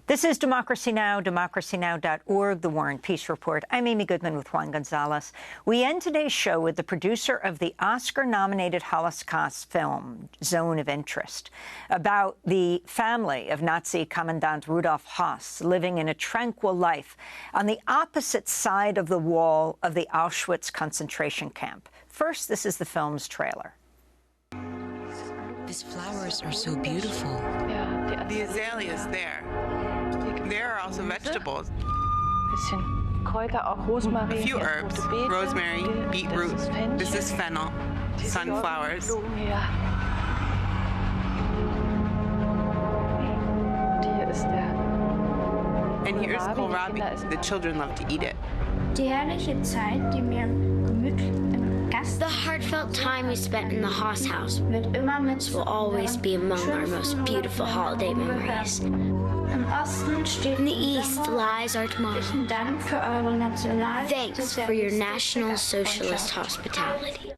This is Democracy Now!, democracynow.org, The War and Peace Report. I'm Amy Goodman with Juan Gonzalez. We end today's show with the producer of the Oscar-nominated Holocaust film, Zone of Interest, about the family of Nazi Commandant Rudolf Höss living in a tranquil life on the opposite side of the wall of the Auschwitz concentration camp. First, this is the film's trailer. These flowers are so beautiful. The azaleas there. There are also vegetables. A few herbs, rosemary, beetroot. This is fennel, sunflowers. And here's kohlrabi. The children love to eat it. The heartfelt time we spent in the Höss house will always be among our most beautiful holiday memories. In the east lies our tomorrow. Thanks for your National Socialist hospitality.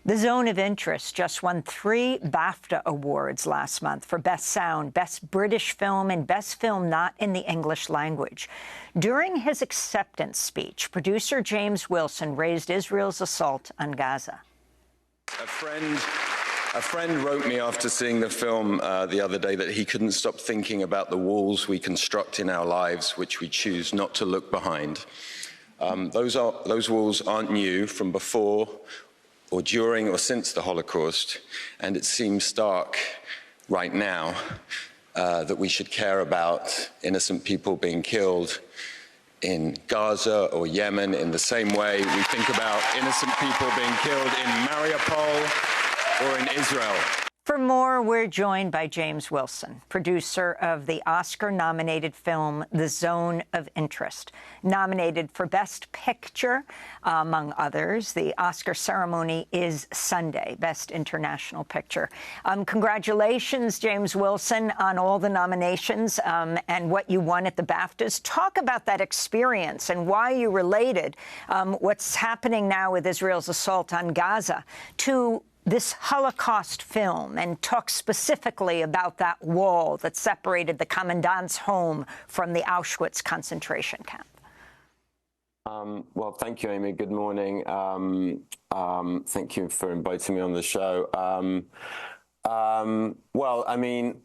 The Zone of Interest just won 3 BAFTA awards last month for Best Sound, Best British Film, and Best Film Not in the English Language. During his acceptance speech, producer James Wilson raised Israel's assault on Gaza. A friend wrote me after seeing the film the other day that he couldn't stop thinking about the walls we construct in our lives, which we choose not to look behind. Those walls aren't new from before or during or since the Holocaust, and it seems stark right now that we should care about innocent people being killed in Gaza or Yemen in the same way we think about innocent people being killed in Mariupol or in Israel. For more, we're joined by James Wilson, producer of the Oscar-nominated film The Zone of Interest. Nominated for Best Picture, among others. The Oscar ceremony is Sunday, Best International Picture. Congratulations, James Wilson, on all the nominations and what you won at the BAFTAs. Talk about that experience and why you related what's happening now with Israel's assault on Gaza to this Holocaust film, and talk specifically about that wall that separated the commandant's home from the Auschwitz concentration camp. Well, thank you, Amy. Good morning. Thank you for inviting me on the show. Well, I mean,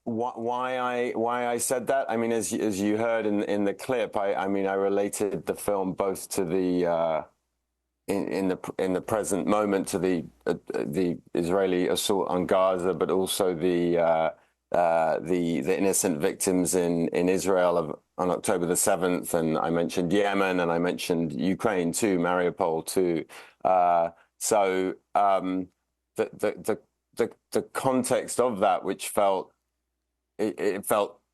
why I said that? I mean, as you heard in the clip, I related the film both to the in the present moment to the Israeli assault on Gaza, but also the innocent victims in Israel on October the 7th, and I mentioned Yemen, and I mentioned Ukraine too, Mariupol too. So the context of that, which felt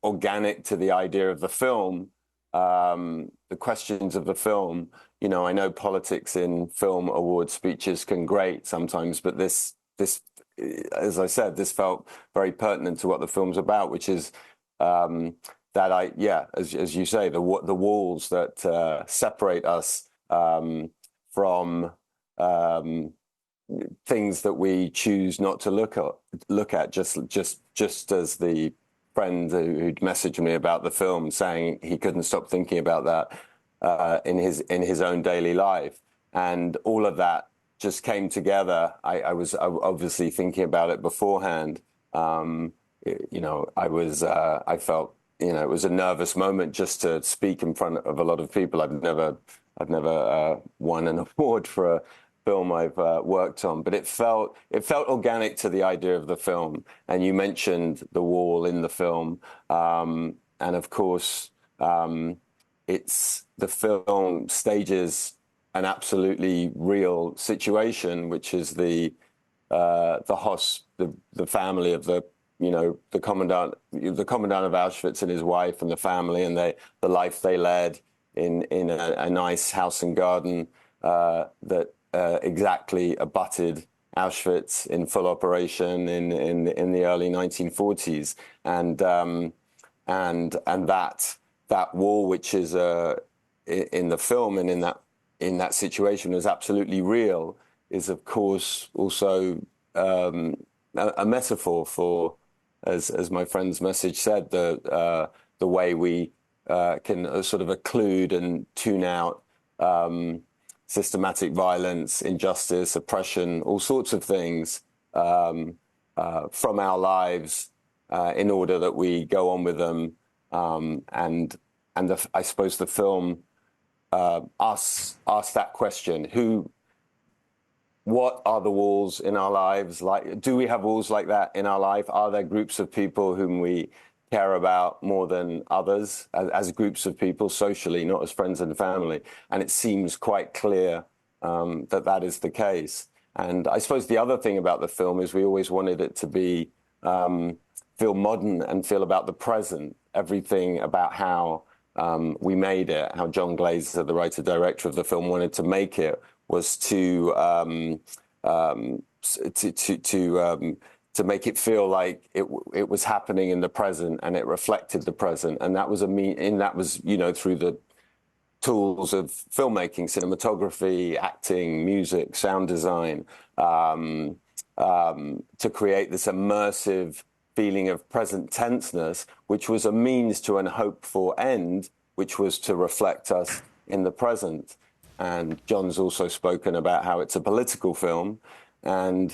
organic to the idea of the film, the questions of the film. You know, I know politics in film award speeches can grate sometimes, but this, as I said, this felt very pertinent to what the film's about, which is that as you say, the walls that separate us from things that we choose not to look at. Just as the friend who'd messaged me about the film, saying he couldn't stop thinking about that in his own daily life, and all of that just came together. I was obviously thinking about it beforehand. I felt, it was a nervous moment just to speak in front of a lot of people. I've never won an award for a film I've worked on, but it felt organic to the idea of the film. And you mentioned the wall in the film, and of course, the film stages an absolutely real situation, which is the Höss, the family of the commandant of Auschwitz and his wife and the family, and the life they led in a nice house and garden that exactly abutted Auschwitz in full operation in the early 1940s, and that wall, which is in the film and in that situation, was absolutely real, is of course also a metaphor for, as my friend's message said, the the way we can sort of occlude and tune out systematic violence, injustice, oppression, all sorts of things from our lives in order that we go on with them. I suppose the film asks that question: what are the walls in our lives like? Do we have walls like that in our life? Are there groups of people whom we care about more than others as groups of people socially, not as friends and family? And it seems quite clear that is the case. And I suppose the other thing about the film is we always wanted it to be feel modern and feel about the present. Everything about how we made it, how John Glazer, the writer-director of the film, wanted to make it was to make it feel like it was happening in the present and it reflected the present, and that was through the tools of filmmaking, cinematography, acting, music, sound design, to create this immersive feeling of present tenseness, which was a means to an hoped-for end, which was to reflect us in the present. And John's also spoken about how it's a political film, and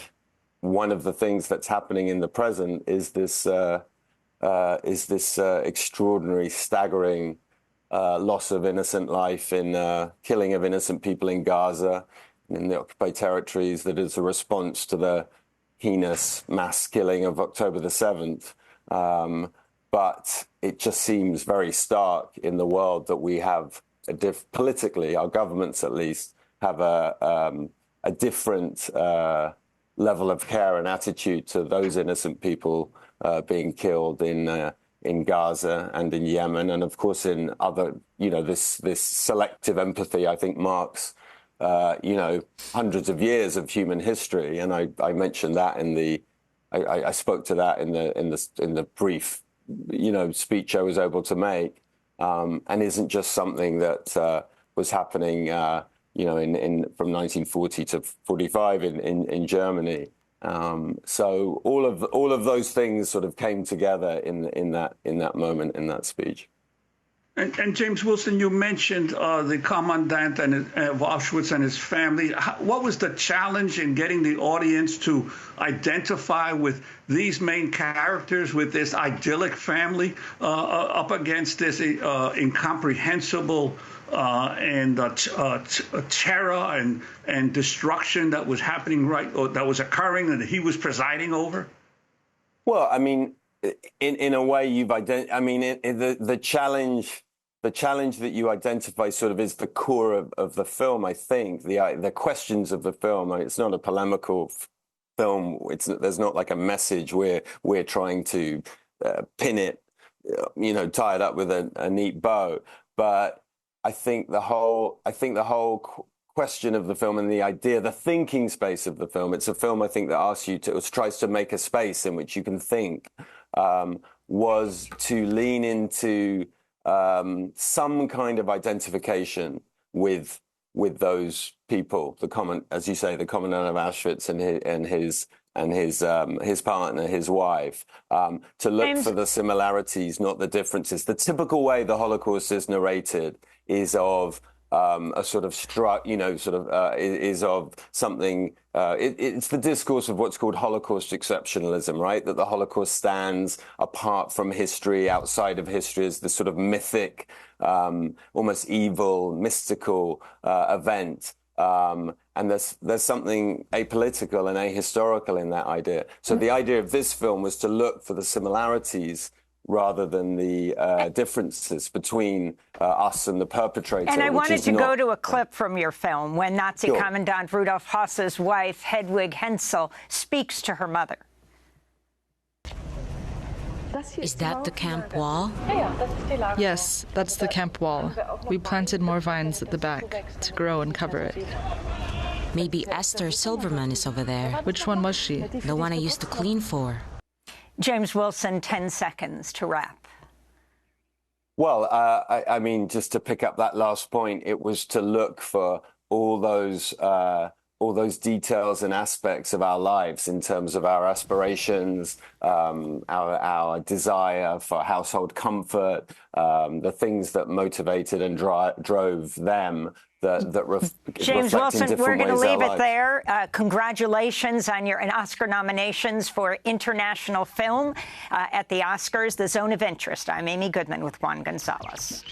one of the things that's happening in the present is this extraordinary, staggering loss of innocent life, in killing of innocent people in Gaza, in the occupied territories, that is a response to the heinous mass killing of October the 7th. But it just seems very stark in the world that we have politically, our governments at least, have a different level of care and attitude to those innocent people being killed in Gaza and in Yemen, and of course in other, this selective empathy, I think, marks hundreds of years of human history. And I mentioned that I spoke to that in the brief speech I was able to make. And isn't just something that was happening, from 1940 to 45 in Germany. So all of those things sort of came together in that moment, in that speech. And James Wilson, you mentioned the commandant of Auschwitz and his family. What was the challenge in getting the audience to identify with these main characters, with this idyllic family, up against this incomprehensible and terror and destruction that was happening that was occurring, and that he was presiding over? Well, I mean, in a way, you've identified. I mean, the challenge that you identify sort of is the core of the film. I think the questions of the film. I mean, it's not a polemical film. There's not like a message where we're trying to pin it, tie it up with a neat bow. But I think the whole question of the film and the idea, the thinking space of the film. It's a film, I think, that asks you tries to make a space in which you can think. Was to lean into some kind of identification with those people, as you say, the commandant of Auschwitz and his partner, his wife, to look for the similarities, not the differences. The typical way the Holocaust is narrated is of a sort of is of something. It's the discourse of what's called Holocaust exceptionalism, right? That the Holocaust stands apart from history, outside of history, as this sort of mythic, almost evil, mystical event. And there's something apolitical and ahistorical in that idea. So the idea of this film was to look for the similarities rather than the differences between us and the perpetrator. And I wanted to go to a clip from your film when Nazi Commandant Rudolf Höss's wife, Hedwig Hensel, speaks to her mother. Is that the camp wall? Yes, that's the camp wall. We planted more vines at the back to grow and cover it. Maybe Esther Silverman is over there. Which one was she? The one I used to clean for. James Wilson, 10 seconds to wrap. Well, I mean, just to pick up that last point, it was to look for all those all those details and aspects of our lives in terms of our aspirations, our desire for household comfort, the things that motivated and drove them. James Wilson, we're going to leave it there. Congratulations on your Oscar nominations for international film at the Oscars, The Zone of Interest. I'm Amy Goodman with Juan Gonzalez.